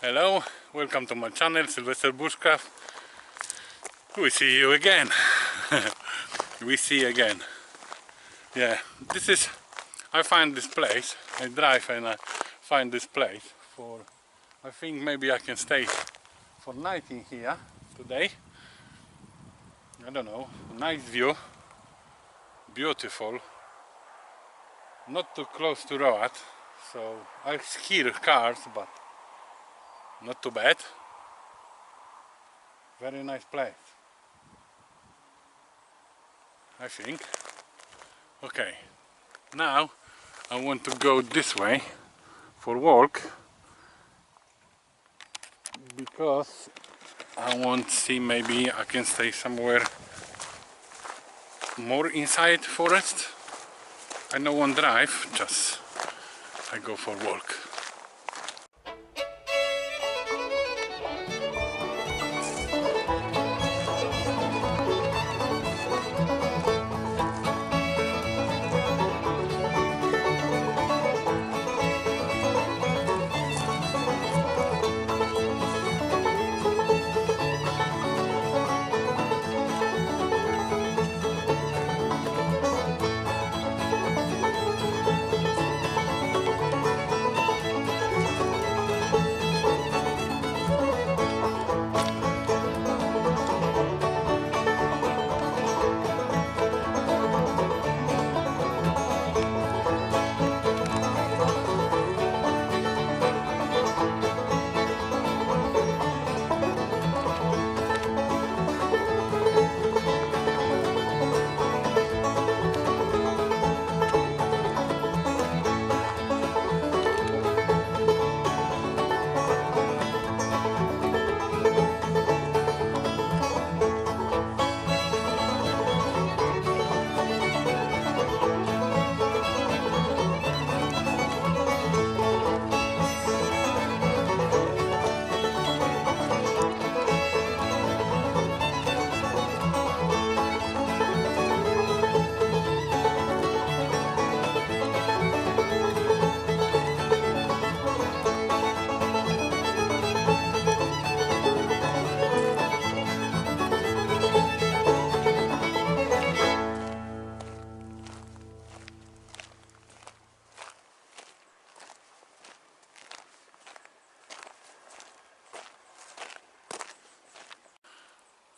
Hello, welcome to my channel, Sylvester Bushcraft. We see you again. We see again. Yeah, I find this place. I drive and I find this place for. I think maybe I can stay for night in here today. I don't know. Nice view, beautiful. Not too close to road, so I hear cars, but not too bad. Very nice place, I think. Okay, now I want to go this way for walk because I want to see maybe I can stay somewhere more inside forest. I no one drive, just I go for walk.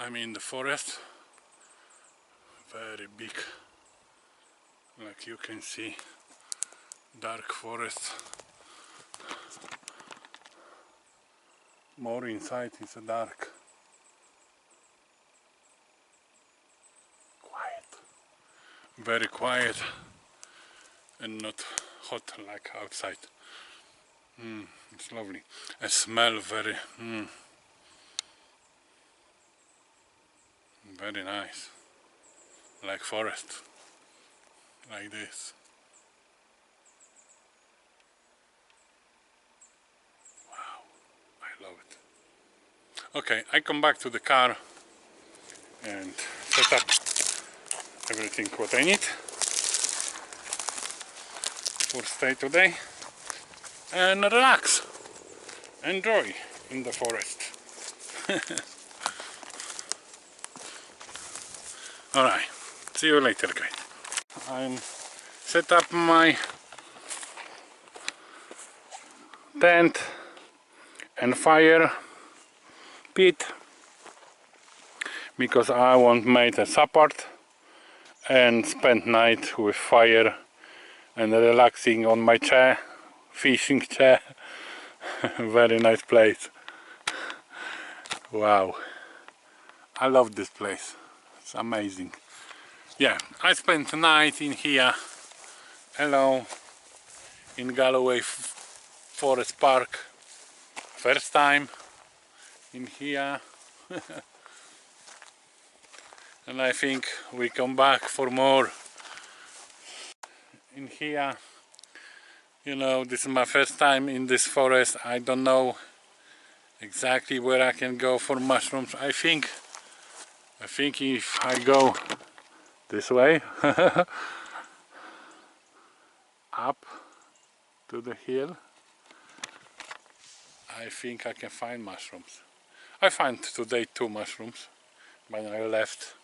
I'm in the forest, very big, like you can see, dark forest. More inside is a dark, quiet, very quiet and not hot like outside. It's lovely. I smell very very nice, like forest, like this. Wow, I love it. Okay, I come back to the car and set up everything what I need for stay today and relax, enjoy in the forest. Alright, see you later guys. I'm set up my tent and fire pit because I want make a support and spend night with fire and relaxing on my chair, fishing chair. Very nice place. Wow, I love this place. It's amazing. Yeah, I spent the night in here alone in Galloway Forest Park. First time in here. And I think we come back for more in here. You know, this is my first time in this forest. I don't know exactly where I can go for mushrooms. I think if I go this way up to the hill, I think I can find mushrooms. I found today 2 mushrooms, but I left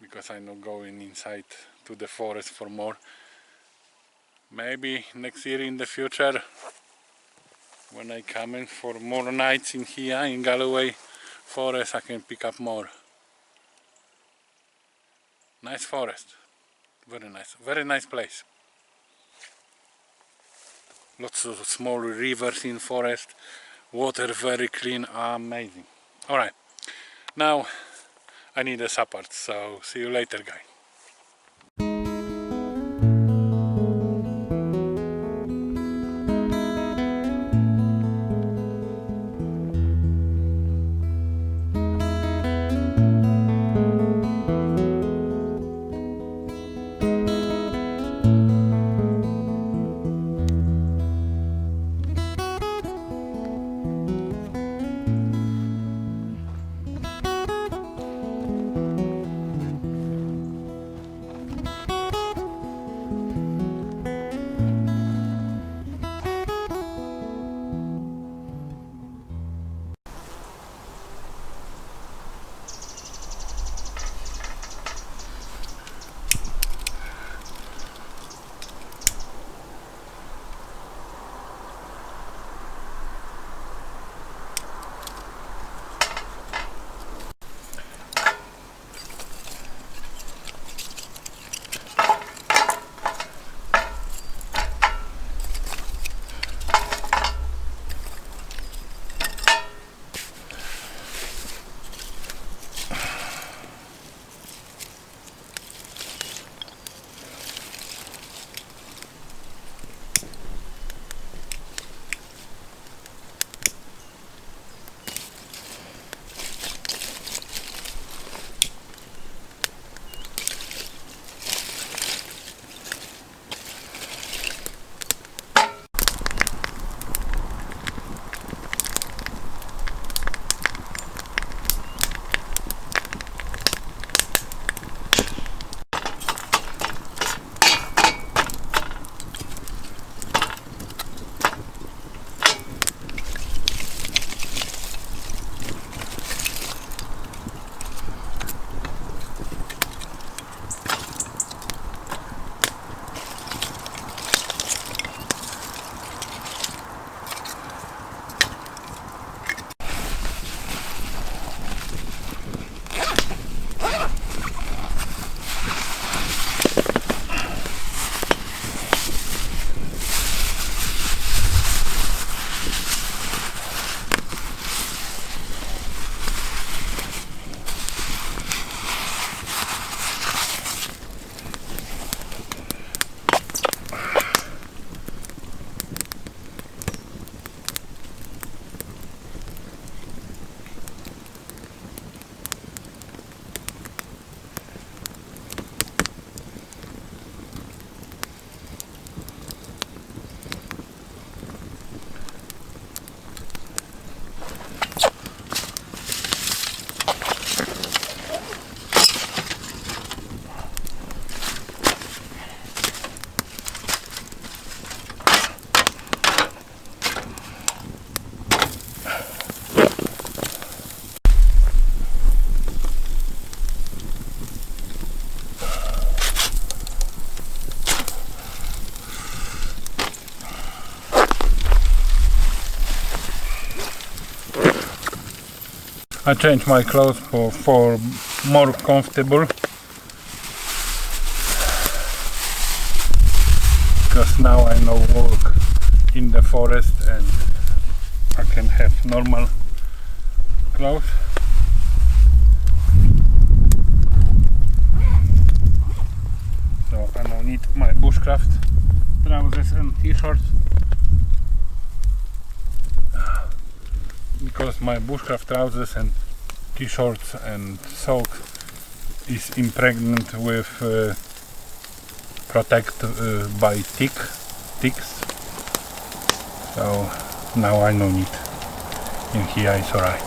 because I'm not going inside to the forest for more. Maybe next year in the future, when I come in for more nights in here in Galloway forest, I can pick up more. Nice forest, very nice place. Lots of small rivers in forest, water very clean, amazing. Alright, now I need a supper, so see you later, guys. I changed my clothes for more comfortable, because now I know walk in the forest and I can have normal clothes. So I don't need my bushcraft trousers and t-shirts, because my bushcraft trousers and t-shirts and sock is impregnated with protect by ticks. So now I no need. In here it's alright.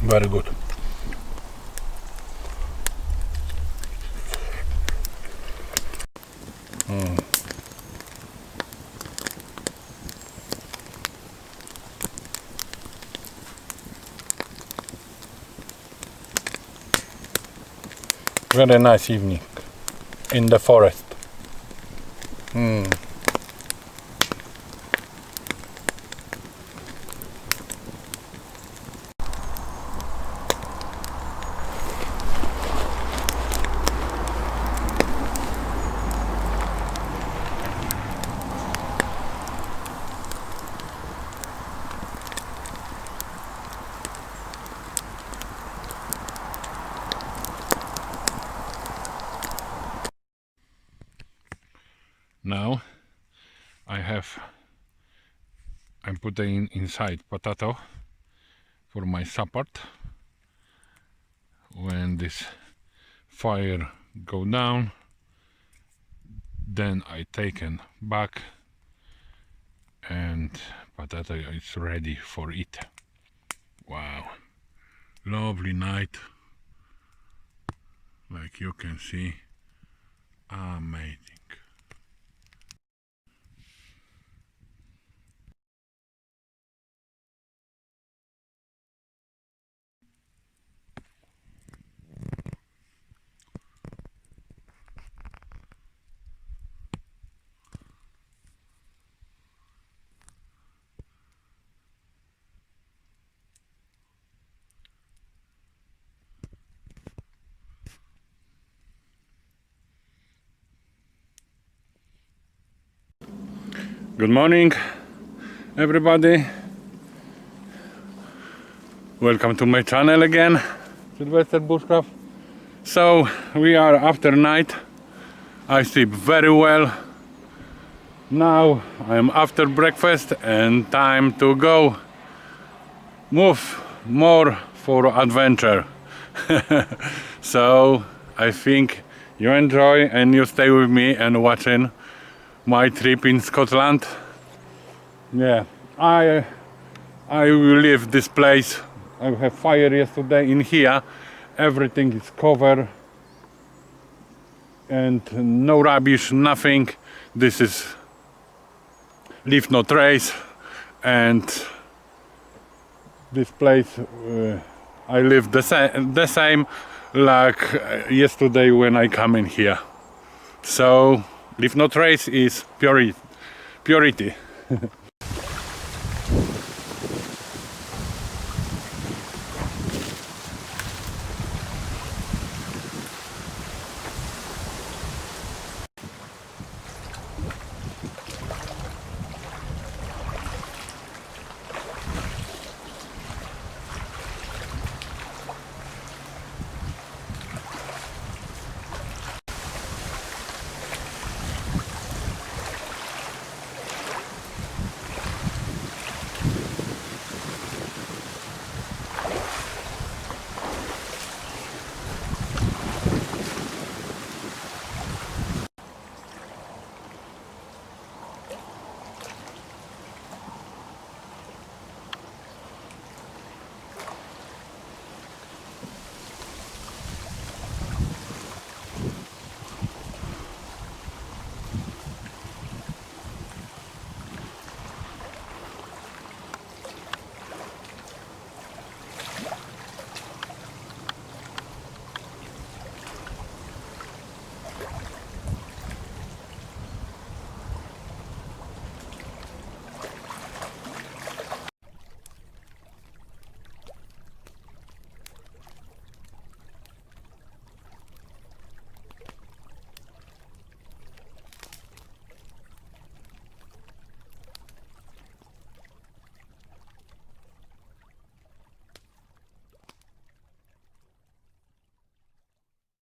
Very good. Very nice evening in the forest. Now I'm putting inside potato for my support. When this fire go down, then I taken back and potato is ready for it. Wow, lovely night, like you can see. Amazing. Good morning, everybody. Welcome to my channel again, Sylvester Bushcraft. So we are after night. I sleep very well. Now I'm after breakfast and time to go move more for adventure. So I think you enjoy and you stay with me and watching my trip in Scotland. Yeah, I will leave this place. I have fire yesterday in here. Everything is covered and no rubbish, nothing. This is leave no trace, and this place I live the same like yesterday when I come in here. So leave no trace is purity.